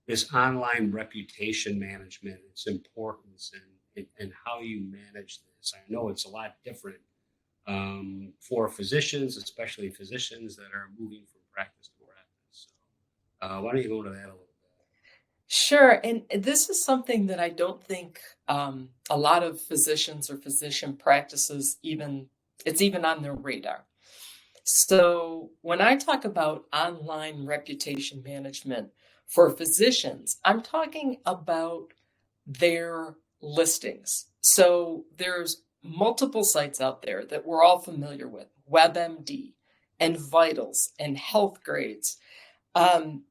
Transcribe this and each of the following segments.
this online reputation management, its importance, and how you manage this. I know it's a lot different for physicians, especially physicians that are moving from practice to practice. So, why don't you go into that a little bit? Sure. And this is something that I don't think a lot of physicians or physician practices it's even on their radar. So when I talk about online reputation management for physicians, I'm talking about their listings. So there's multiple sites out there that we're all familiar with, WebMD and Vitals and Health Grades. Um,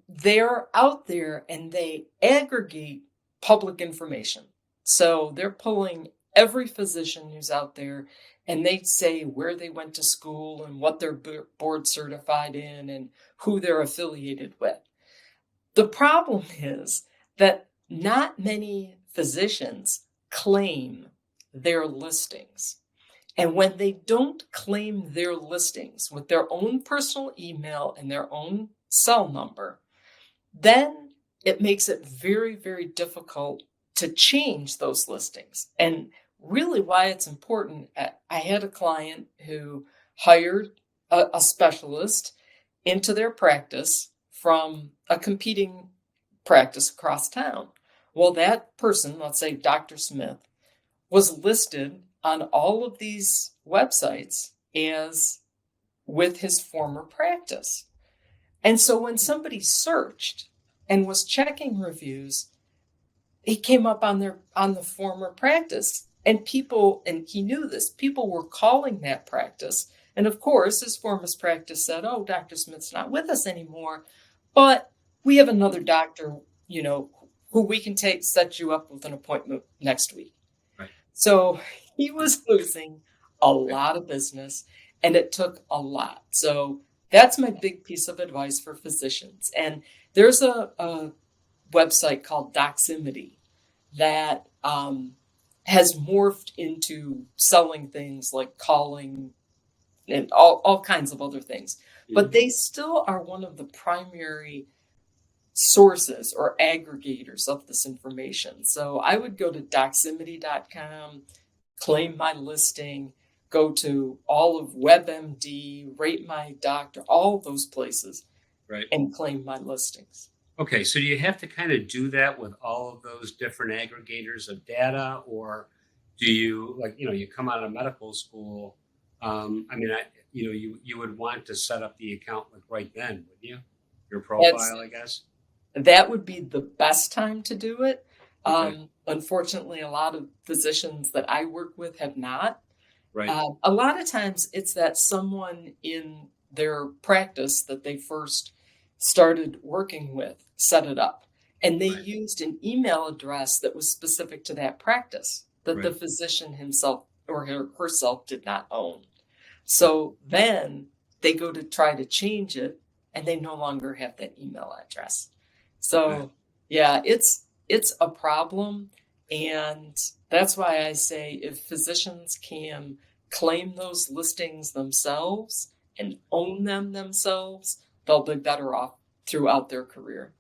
they're out there and they aggregate public information. So they're pulling every physician who's out there and they say where they went to school and what they're board certified in and who they're affiliated with. The problem is that not many physicians claim their listings. And when they don't claim their listings with their own personal email and their own cell number, then it makes it very, very difficult to change those listings. And really why it's important, I had a client who hired a specialist into their practice from a competing practice across town. Well, that person, let's say Dr. Smith, was listed on all of these websites as with his former practice. And so when somebody searched and was checking reviews, he came up on the former practice. And he knew this, people were calling that practice. And of course, his former practice said, oh, Dr. Smith's not with us anymore, but we have another doctor, who we can set you up with an appointment next week. Right. So he was losing a lot of business and it took a lot. So that's my big piece of advice for physicians. And there's a website called Doximity that has morphed into selling things like calling and all kinds of other things. Mm-hmm. But they still are one of the primary sources or aggregators of this information. So I would go to doximity.com, claim my listing, go to all of WebMD, Rate My Doctor, all those places, right, and claim my listings. Okay, so do you have to kind of do that with all of those different aggregators of data, or do you, you come out of medical school? You would want to set up the account right then, wouldn't you? Your profile, I guess. That would be the best time to do it. Okay. Unfortunately, a lot of physicians that I work with have not. Right. A lot of times it's that someone in their practice that they first started working with set it up. And they right. used an email address that was specific to that practice that right. the physician himself or herself did not own. So then they go to try to change it and they no longer have that email address. So okay. Yeah, it's a problem. And that's why I say if physicians can claim those listings themselves and own them themselves, they'll be better off throughout their career.